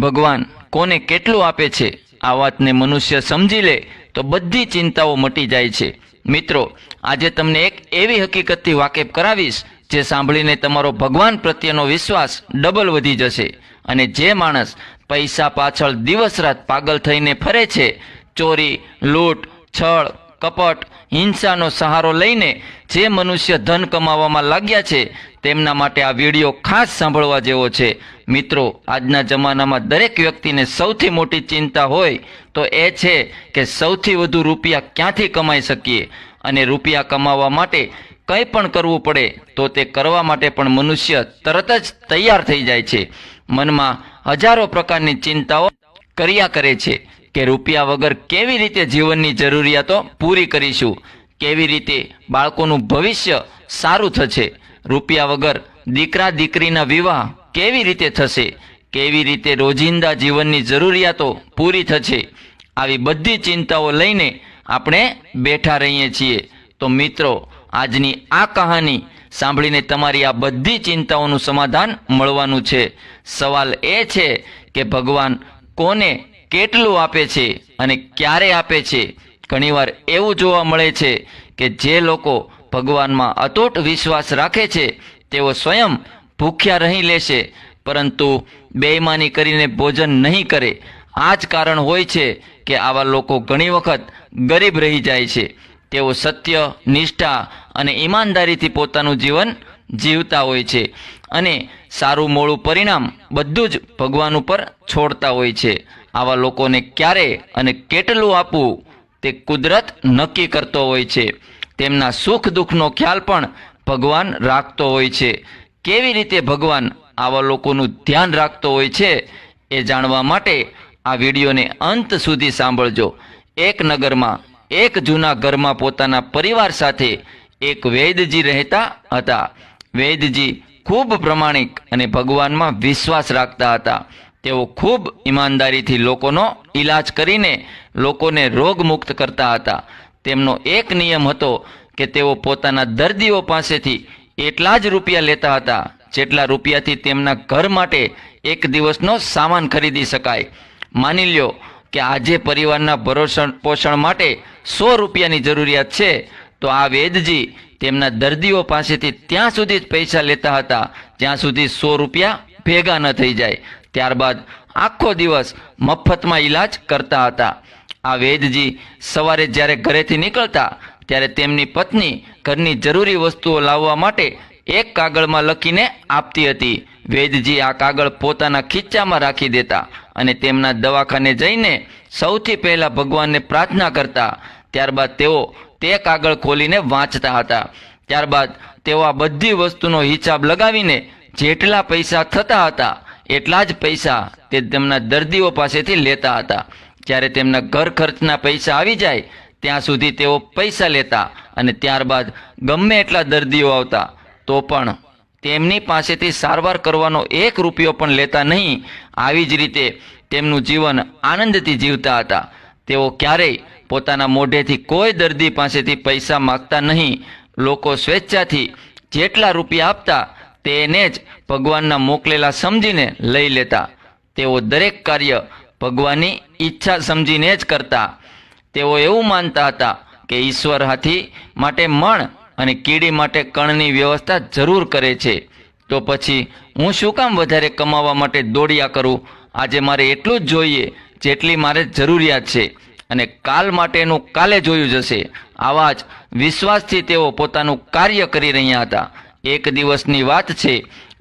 ભગવાન કોને કેટલું આપે છે આ વાતને મનુષ્ય સમજી લે તો બધી ચિંતાઓ મટી જાય છે। મિત્રો, આજે તમને એક એવી હકીકતથી વાકેફ કરાવીશ જે સાંભળીને તમારો ભગવાન પ્રત્યેનો વિશ્વાસ ડબલ વધી જશે। અને જે માણસ પૈસા પાછળ દિવસ રાત પાગલ થઈને ફરે છે, ચોરી, લૂંટ, છળ, કપટ, હિંસાનો સહારો લઈને જે મનુષ્ય ધન કમાવામાં લાગ્યા છે તેમના માટે આ વિડીયો ખાસ સાંભળવા જેવો છે। મિત્રો, આજના જમાનામાં દરેક વ્યક્તિને સૌથી મોટી ચિંતા હોય તો એ છે કે સૌથી વધુ રૂપિયા ક્યાંથી કમાઈ શકીએ, અને રૂપિયા કમાવા માટે કંઈ પણ કરવું પડે તો તે કરવા માટે પણ મનુષ્ય તરત જ તૈયાર થઈ જાય છે। મનમાં હજારો પ્રકારની ચિંતાઓ કર્યા કરે છે કે રૂપિયા વગર કેવી રીતે જીવનની જરૂરિયાતો પૂરી કરીશું, કેવી રીતે બાળકોનું ભવિષ્ય સારું થશે, રૂપિયા વગર દીકરા દીકરીના વિવાહ કેવી રીતે થશે, કેવી રીતે રોજિંદા જીવનની જરૂરિયાતો પૂરી થશે। આવી બધી ચિંતાઓ લઈને આપણે બેઠા રહીએ છીએ। તો મિત્રો, આજની આ કહાની સાંભળીને તમારી આ બધી ચિંતાઓનું સમાધાન મળવાનું છે। સવાલ એ છે કે ભગવાન કોને કેટલું આપે છે અને ક્યારે આપે છે। ઘણીવાર એવું જોવા મળે છે કે જે લોકો ભગવાનમાં અતૂટ વિશ્વાસ રાખે છે તેઓ સ્વયં ભૂખ્યા રહી લેશે, પરંતુ બેઈમાની કરીને ભોજન નહીં કરે। આ જ કારણ હોય છે કે આવા લોકો ઘણી વખત ગરીબ રહી જાય છે। તેઓ સત્ય, નિષ્ઠા અને ઈમાનદારીથી પોતાનું જીવન જીવતા હોય છે અને સારું મોડું પરિણામ બધું જ ભગવાન ઉપર છોડતા હોય છે। આવા લોકોને ક્યારે અને કેટલું આપવું તે કુદરત નક્કી કરતો હોય છે। તેમના સુખ દુઃખનો ખ્યાલ પણ ભગવાન રાખતો હોય છે। કેવી રીતે ભગવાન આવા લોકોનું ધ્યાન રાખતો હોય છે એ જાણવા માટે આ વિડીયોને અંત સુધી સાંભળજો। એક નગરમાં એક જૂના ઘરમાં પોતાના પરિવાર સાથે એક વૈદ્યજી રહેતા હતા। વૈદ્યજી ખૂબ પ્રમાણિક અને ભગવાનમાં વિશ્વાસ રાખતા હતા। તેઓ ખૂબ ઈમાનદારીથી લોકોનો ઈલાજ કરીને લોકોને રોગમુક્ત કરતા હતા। તેમનો એક નિયમ હતો કે તેઓ પોતાના દર્દીઓ પાસેથી એટલા જ રૂપિયા લેતા હતા જેટલા રૂપિયાથી તેમના ઘર માટે એક દિવસનો સામાન ખરીદી શકાય। માની લ્યો કે આજે પરિવારના ભરણ પોષણ માટે 100 રૂપિયાની જરૂરિયાત છે, તો આ વૈદ્યજી તેમના દર્દીઓ પાસેથી ત્યાં સુધી જ પૈસા લેતા હતા જ્યાં સુધી 100 રૂપિયા ભેગા ન થઈ જાય। ત્યારબાદ આખો દિવસ મફતમાં ઈલાજ કરતા હતા। આ વૈદ્યજી સવારે જ્યારે ઘરેથી નીકળતા ત્યારે તેમની પત્ની ઘરની જરૂરી વસ્તુઓ લાવવા માટે એક કાગળમાં લખીને આપતી હતી। વૈદ્યજી આ કાગળ પોતાના ખીચામાં રાખી દેતા અને તેમના દવાખાને જઈને સૌથી પહેલાં ભગવાનને પ્રાર્થના કરતા। ત્યારબાદ તેઓ તે કાગળ ખોલીને વાંચતા હતા। ત્યારબાદ તેઓ આ બધી વસ્તુનો હિસાબ લગાવીને જેટલા પૈસા થતા હતા એટલા જ પૈસા તે તેમના દર્દીઓ પાસેથી લેતા હતા। જ્યારે તેમના ઘર ખર્ચના પૈસા આવી જાય ત્યાં સુધી તેઓ પૈસા લેતા અને ત્યારબાદ ગમે એટલા દર્દીઓ આવતા તો પણ તેમની પાસેથી સારવાર કરવાનો 1 રૂપિયો પણ લેતા નહીં। આવી જ રીતે તેમનું જીવન આનંદથી જીવતા હતા। તેઓ ક્યારેય પોતાના મોઢેથી કોઈ દર્દી પાસેથી પૈસા માગતા નહીં। લોકો સ્વેચ્છાથી જેટલા રૂપિયા આપતા તેને જ ભગવાનના મોકલેલા સમજીને લઈ લેતા। તેઓ દરેક કાર્ય ભગવાનની ઈચ્છા સમજીને જ કરતા। તેઓ એવું માનતા હતા કે ઈશ્વર હાથી માટે મણ અને કીડી માટે કણની વ્યવસ્થા જરૂર કરે છે, તો પછી હું શું કામ વધારે કમાવા માટે દોડ્યા કરું। આજે મારે એટલું જ જોઈએ જેટલી મારે જરૂરિયાત છે, અને કાલ માટેનું કાલે જોયું જશે। આવા જ વિશ્વાસથી તેઓ પોતાનું કાર્ય કરી રહ્યા હતા। એક દિવસની વાત છે,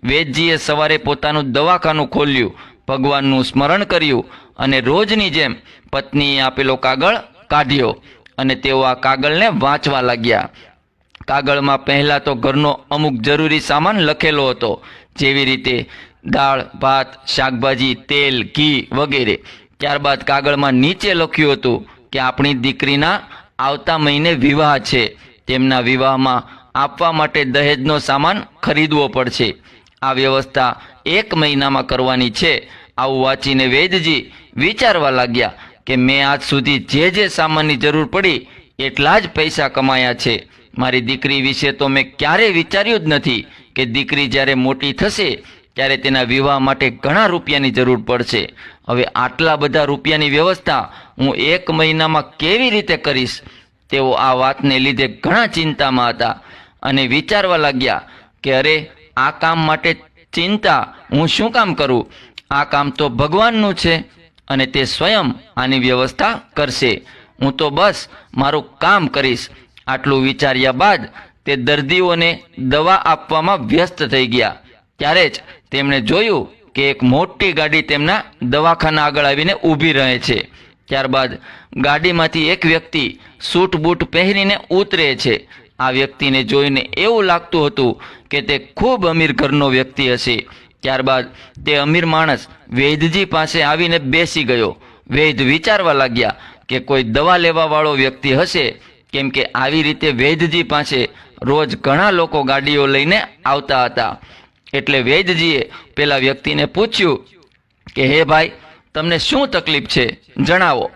વૈદ્યજીએ સવારે પોતાનું દવાખાનું ખોલ્યું, ભગવાનનું સ્મરણ કર્યું અને રોજની જેમ પત્નીએ આપેલો કાગળ કાઢ્યો અને તેઓ આ કાગળને વાંચવા લાગ્યા। કાગળમાં પહેલાં તો ઘરનો અમુક જરૂરી સામાન લખેલો હતો, જેવી રીતે દાળ, ભાત, શાકભાજી, તેલ, ઘી વગેરે। ત્યારબાદ કાગળમાં નીચે લખ્યું હતું કે આપણી દીકરીના આવતા મહિને વિવાહ છે, તેમના વિવાહમાં આપવા માટે દહેજનો સામાન ખરીદવો પડશે। આ વ્યવસ્થા 1 મહિનામાં કરવાની છે। આવું વાંચીને વૈદ્યજી વિચારવા લાગ્યા કે મેં આજ સુધી જે સામાનની જરૂર પડી એટલા જ પૈસા કમાયા છે। મારી દીકરી વિશે તો મેં ક્યારેય વિચાર્યું જ નથી કે દીકરી જ્યારે મોટી થશે ત્યારે તેના વિવાહ માટે ઘણા રૂપિયાની જરૂર પડશે. હવે આટલા બધા રૂપિયાની વ્યવસ્થા હું 1 મહિનામાં કેવી રીતે કરીશ? તેઓ આ વાતને લીધે ઘણા ચિંતામાં હતા અને વિચારવા લાગ્યા કે અરે, આ કામ માટે ચિંતા હું શું કામ કરું? આ કામ તો ભગવાનનું છે અને તે સ્વયં આની વ્યવસ્થા કરશે. હું તો બસ મારું કામ કરીશ. આટલું વિચાર્યા બાદ તે દર્દીઓને દવા આપવામાં વ્યસ્ત થઈ ગયા. ત્યારે જ તેમણે જોયું કે એક મોટી ગાડી તેમના દવાખાના આગળ આવીને ઊભી રહે છે. ત્યારબાદ ગાડીમાંથી એક વ્યક્તિ સૂટ બૂટ પહેરીને ઉતરે છે. આ વ્યક્તિને જોઈને એવું લાગતું હતું કે તે ખૂબ અમીર ઘરનો વ્યક્તિ હશે. ત્યારબાદ તે અમીર માણસ વૈદ્યજી પાસે આવીને બેસી ગયો. વૈદ્ય વિચારવા લાગ્યા કે કોઈ દવા લેવાવાળો વ્યક્તિ હશે, કેમ કે આવી રીતે વૈદ્યજી પાસે રોજ ઘણા લોકો ગાડીઓ લઈને આવતા હતા. એટલે વૈદ્યજીએ પેલા વ્યક્તિને પૂછ્યું કે હે ભાઈ, તમને શું તકલીફ છે, જણાવો.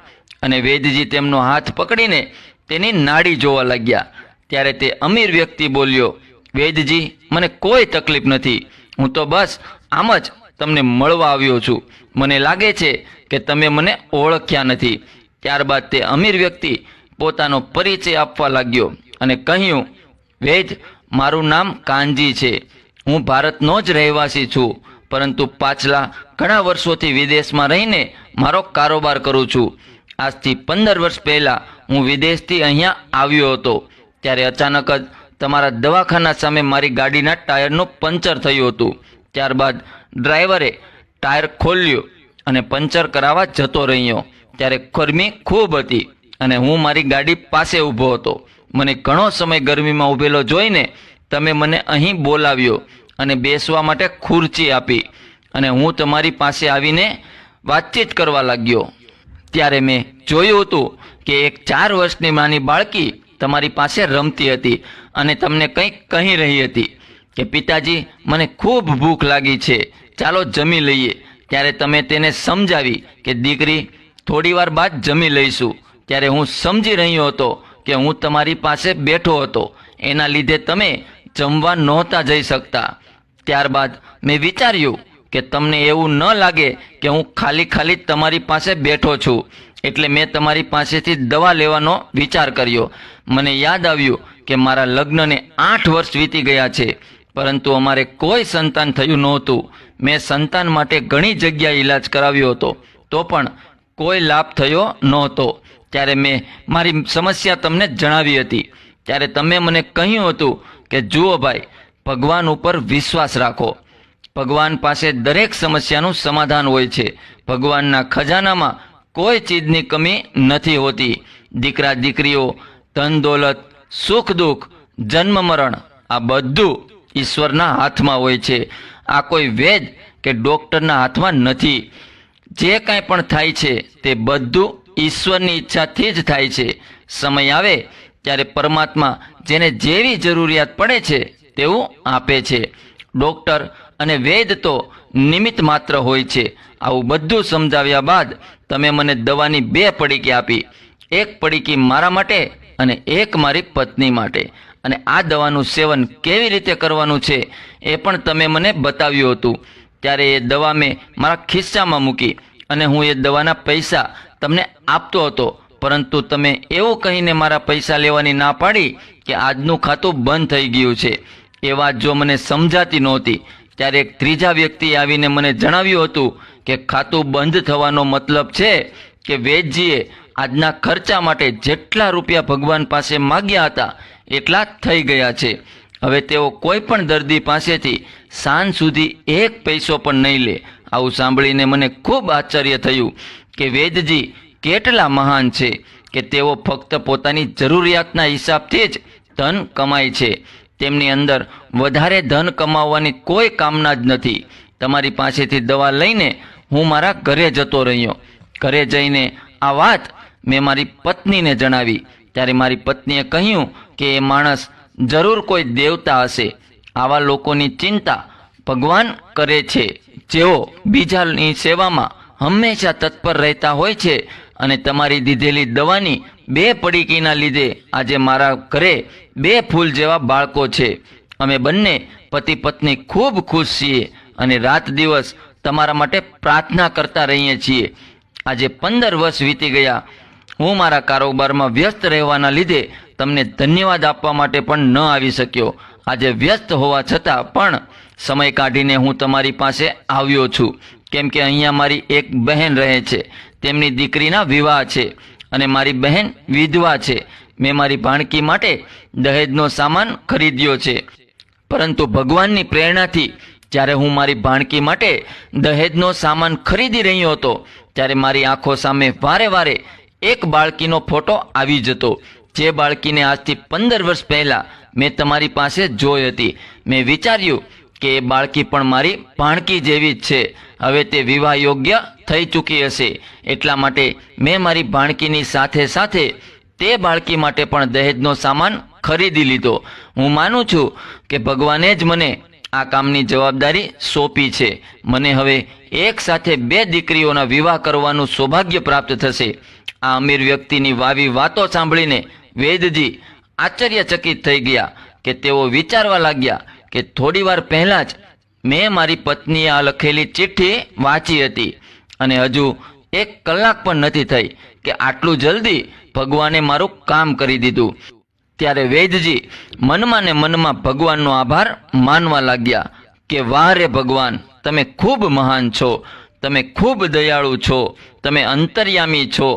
અને વૈદ્યજી તેમનો હાથ પકડીને તેની નાડી જોવા લાગ્યા. ત્યારે તે અમીર વ્યક્તિ બોલ્યો, વૈદ્યજી, મને કોઈ તકલીફ નથી. હું તો બસ આમ જ તમને મળવા આવ્યો છું. મને લાગે છે કે તમે મને ઓળખ્યા નથી. ત્યારબાદ તે અમીર વ્યક્તિ પોતાનો પરિચય આપવા લાગ્યો અને કહ્યું, વૈદ્ય, મારું નામ કાનજી છે. હું ભારતનો જ રહેવાસી છું, પરંતુ પાછલા ઘણા વર્ષોથી વિદેશમાં રહીને મારો કારોબાર કરું છું. આજથી 15 વર્ષ પહેલાં હું વિદેશથી અહીંયા આવ્યો હતો. ત્યારે અચાનક જ તમારા દવાખાના સામે મારી ગાડીના ટાયરનું પંચર થયું હતું. ત્યારબાદ ડ્રાઈવરે ટાયર ખોલ્યું અને પંચર કરાવવા જતો રહ્યો. ત્યારે ગરમી ખૂબ હતી અને હું મારી ગાડી પાસે ઊભો હતો. મને ઘણો સમય ગરમીમાં ઊભેલો જોઈને તમે મને અહીં બોલાવ્યો અને બેસવા માટે ખુરચી આપી અને હું તમારી પાસે આવીને વાતચીત કરવા લાગ્યો. ત્યારે મેં જોયું હતું કે એક 4 વર્ષની નાની બાળકી તમારી પાસે રમતી હતી અને તમને કંઈક કહી રહી હતી કે પિતાજી, મને ખૂબ ભૂખ લાગી છે, ચાલો જમી લઈએ. ત્યારે તમે તેને સમજાવી કે દીકરી, થોડી વાર બાદ જમી લઈશું. ત્યારે હું સમજી રહ્યો હતો કે હું તમારી પાસે બેઠો હતો, એના લીધે તમે જમવા નહોતા જઈ શકતા. ત્યારબાદ મેં વિચાર્યું કે તમને એવું ન લાગે કે હું ખાલી તમારી પાસે બેઠો છું, એટલે મેં તમારી પાસેથી દવા લેવાનો વિચાર કર્યો. મને યાદ આવ્યું કે મારા લગ્નને 8 વર્ષ વીતી ગયા છે, પરંતુ અમારે કોઈ સંતાન થયું નહોતું. મેં સંતાન માટે ઘણી જગ્યાએ ઈલાજ કરાવ્યો હતો, તો પણ કોઈ લાભ થયો નહોતો. ત્યારે મેં મારી સમસ્યા તમને જણાવી હતી. ત્યારે તમે મને કહ્યું હતું કે જુઓ ભાઈ, ભગવાન ઉપર વિશ્વાસ રાખો. ભગવાન પાસે દરેક સમસ્યાનું સમાધાન હોય છે. ભગવાનના ખજાનામાં કોઈ ચીજની કમી નથી હોતી. દીકરા દીકરીઓ, ધન દોલત, સુખ દુઃખ, જન્મ મરણ, આ બધું ઈશ્વરના હાથમાં હોય છે. આ કોઈ વેદ કે ડૉક્ટરના હાથમાં નથી. જે કાંઈ પણ થાય છે તે બધું ઈશ્વરની ઈચ્છાથી જ થાય છે. સમય આવે ત્યારે પરમાત્મા જેને જેવી જરૂરિયાત પડે છે તેવું આપે છે. ડૉક્ટર અને વૈદ તો નિમિત્ત માત્ર હોય છે. આવું બધું સમજાવ્યા બાદ તમે મને દવાની 2 પડીકી આપી. એક પડીકી મારા માટે અને એક મારી પત્ની માટે. અને આ દવાનું સેવન કેવી રીતે કરવાનું છે એ પણ તમે મને બતાવ્યું હતું. ત્યારે એ દવા મેં મારા ખિસ્સામાં મૂકી અને હું એ દવાના પૈસા તમને આપતો હતો, પરંતુ તમે એવું કહીને મારા પૈસા લેવાની ના પાડી કે આજનું ખાતું બંધ થઈ ગયું છે. એ વાત જો મને સમજાતી નહોતી. ત્યારે એક ત્રીજા વ્યક્તિએ આવીને મને જણાવ્યું હતું કે ખાતું બંધ થવાનો મતલબ છે કે વૈદ્યજીએ આજના ખર્ચા માટે જેટલા રૂપિયા ભગવાન પાસે માગ્યા હતા એટલા થઈ ગયા છે. હવે તેઓ કોઈ પણ દર્દી પાસેથી સાંજ સુધી 1 પૈસો પણ નહીં લે. આવું સાંભળીને મને ખૂબ આશ્ચર્ય થયું કે વૈદ્યજી કેટલા મહાન છે કે તેઓ ફક્ત પોતાની જરૂરિયાતના હિસાબથી જ ધન કમાય છે. તેમની અંદર વધારે ધન કમાવવાની કોઈ કામના જ નથી. તમારી પાસેથી દવા લઈને હું મારા ઘરે જતો રહ્યો. ઘરે જઈને આ વાત મેં મારી પત્નીને જણાવી. ત્યારે મારી પત્નીએ કહ્યું કે એ માણસ જરૂર કોઈ દેવતા હશે. આવા લોકોની ચિંતા ભગવાન કરે છે, જેઓ બીજાની સેવામાં હંમેશા તત્પર રહેતા હોય છે. અને તમારી દીધેલી દવાની 2 પડીકીના લીધે આજે મારા ઘરે 2 ફૂલ જેવા બાળકો છે. અમે બંને પતિ પત્ની ખૂબ ખુશ છીએ અને રાત દિવસ તમારા માટે પ્રાર્થના કરતા રહીએ છીએ. આજે 15 વર્ષ વીતી ગયા. હું મારા કારોબારમાં વ્યસ્ત રહેવાના લીધે તમને ધન્યવાદ આપવા માટે પણ ન આવી શક્યો. આજે વ્યસ્ત હોવા છતાં પણ સમય કાઢીને હું તમારી પાસે આવ્યો છું, કેમ કે અહીંયા મારી એક બહેન રહે છે. તેમની દીકરીના વિવાહ છે અને મારી બહેન વિધવા છે. મેં મારી ભાણકી માટે દહેજનો સામાન ખરીદ્યો છે, પરંતુ ભગવાનની પ્રેરણાથી જ્યારે હું મારી ભાણકી માટે દહેજનો સામાન ખરીદી રહ્યો હતો ત્યારે મારી આંખો સામે વારે વારે એક બાળકીનો ફોટો આવી જતો, જે બાળકીને આજથી 15 વર્ષ પહેલાં મેં તમારી પાસે જોઈ હતી. મેં વિચાર્યું કે એ બાળકી પણ મારી ભાણકી જેવી જ છે. હવે તે વિવાહ યોગ્ય થઈ ચૂકી હશે, એટલા માટે મેં મારી ભાણકીની સાથે સાથે તે બાળકી માટે પણ દહેજનો સામાન ખરીદી લીધો. હું માનું છું કે ભગવાને જ મને આ કામની જવાબદારી સોંપી છે. મને હવે એક સાથે 2 દીકરીઓના વિવાહ કરવાનું સૌભાગ્ય પ્રાપ્ત થશે. આ અમીર વ્યક્તિની વાવી વાતો સાંભળીને વેદજી આશ્ચર્યચકિત થઈ ગયા કે તેઓ વિચારવા લાગ્યા કે થોડી વાર પહેલાં જ મેં મારી પત્નીએ આ લખેલી ચિઠ્ઠી વાંચી હતી અને હજુ 1 કલાક પણ નથી થઈ કે આટલું જલ્દી ભગવાને મારું કામ કરી દીધું. ત્યારે વૈદ્યજી મનમાં ને મનમાં ભગવાનનો આભાર માનવા લાગ્યા કે વાહ રે ભગવાન, તમે ખૂબ મહાન છો, તમે ખૂબ દયાળુ છો, તમે અંતર્યામી છો.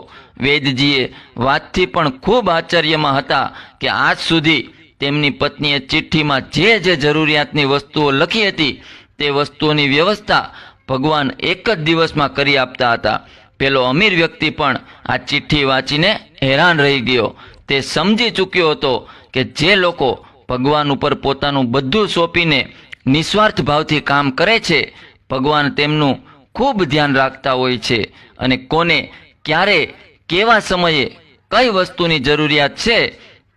વૈદ્યજીએ વાતથી પણ ખૂબ આશ્ચર્યમાં હતા કે આજ સુધી તેમની પત્નીએ ચિઠ્ઠીમાં જે જે જરૂરિયાતની વસ્તુઓ લખી હતી તે વસ્તુઓની વ્યવસ્થા ભગવાન એક જ દિવસમાં કરી આપતા હતા. પેલો અમીર વ્યક્તિ પણ આ ચિઠ્ઠી વાંચીને હેરાન રહી ગયો. તે સમજી ચૂક્યો હતો કે જે લોકો ભગવાન ઉપર પોતાનું બધું સોંપીને નિસ્વાર્થ ભાવથી કામ કરે છે, ભગવાન તેમનું ખૂબ ધ્યાન રાખતા હોય છે અને કોને ક્યારે કેવા સમયે કઈ વસ્તુની જરૂરિયાત છે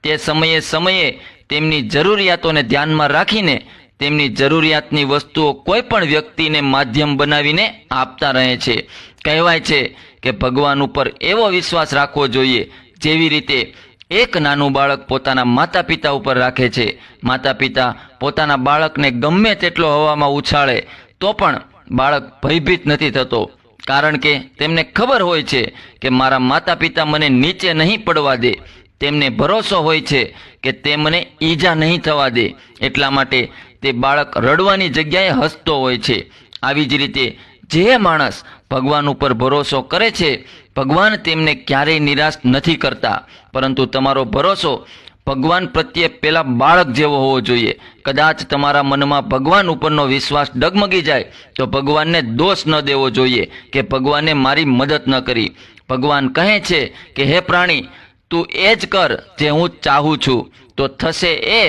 તે સમયે તેમની જરૂરિયાતોને ધ્યાનમાં રાખીને તેમની જરૂરિયાતની વસ્તુઓ કોઈ પણ વ્યક્તિને માધ્યમ બનાવીને આપતા રહે છે. કહેવાય છે કે ભગવાન ઉપર એવો વિશ્વાસ રાખવો જોઈએ જેવી રીતે એક નાનું બાળક પોતાના માતા પિતા ઉપર રાખે છે. માતા પિતા પોતાના બાળકને ગમે તેટલો હવામાં ઉછાળે તો પણ બાળક ભયભીત નથી થતો, કારણ કે તેમને ખબર હોય છે કે મારા માતા પિતા મને નીચે નહીં પડવા દે. તેમને ભરોસો હોય છે કે તે મને ઈજા નહીં થવા દે, એટલા માટે તે બાળક રડવાની જગ્યાએ હસતો હોય છે. આવી જ રીતે જે માણસ ભગવાન ઉપર ભરોસો કરે છે, ભગવાન તેમને ક્યારેય નિરાશ નથી કરતા. પરંતુ તમારો ભરોસો ભગવાન પ્રત્યે પેલા બાળક જેવો હોવો જોઈએ. કદાચ તમારા મનમાં ભગવાન ઉપરનો વિશ્વાસ ડગમગી જાય તો ભગવાનને દોષ ન દેવો જોઈએ કે ભગવાને મારી મદદ ન કરી. ભગવાન કહે છે કે હે પ્રાણી, તું એ જ કર જે હું ચાહું છું, તો થશે એ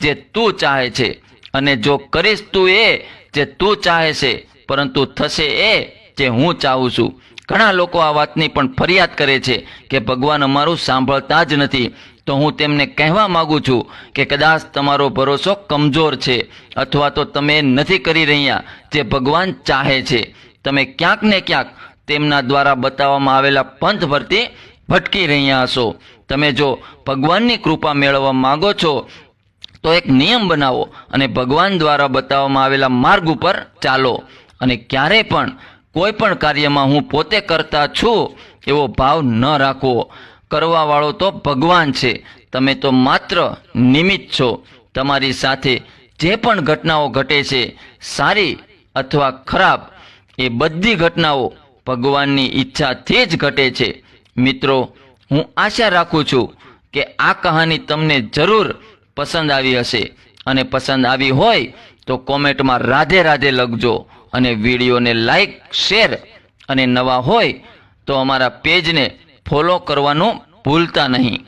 જે તું ચાહે છે, અને જો કરીશ તું એ જે તું ચાહે છે, પરંતુ થશે એ જે હું ચાહું છું. ઘણા લોકો આ વાતની પણ ફરિયાદ કરે છે કે ભગવાન અમારું સાંભળતા જ નથી. તો હું તેમને કહેવા માગું છું કે કદાચ તમારો ભરોસો કમજોર છે, અથવા તો તમે નથી કરી રહ્યા જે ભગવાન ચાહે છે. તમે ક્યાંક ને ક્યાંક તેમના દ્વારા બતાવવામાં આવેલા પંથ પરથી ભટકી રહ્યા હશો. તમે જો ભગવાનની કૃપા મેળવવા માંગો છો તો એક નિયમ બનાવો અને ભગવાન દ્વારા બતાવવામાં આવેલા માર્ગ ઉપર ચાલો. અને ક્યારેય પણ કોઈ પણ કાર્યમાં હું પોતે કરતા છું એવો ભાવ ન રાખવો. કરવાવાળો તો ભગવાન છે, તમે તો માત્ર નિમિત્ત છો. તમારી સાથે જે પણ ઘટનાઓ ઘટે છે, સારી અથવા ખરાબ, એ બધી ઘટનાઓ ભગવાનની ઈચ્છાથી જ ઘટે છે. મિત્રો, હું આશા રાખું છું કે આ કહાની તમને જરૂર પસંદ આવી હશે, અને પસંદ આવી હોય તો કોમેન્ટમાં રાધે રાધે લખજો, અને વિડીયોને લાઈક, શેર અને નવા હોય તો અમારા પેજને ફોલો કરવાનું ભૂલતા નહીં.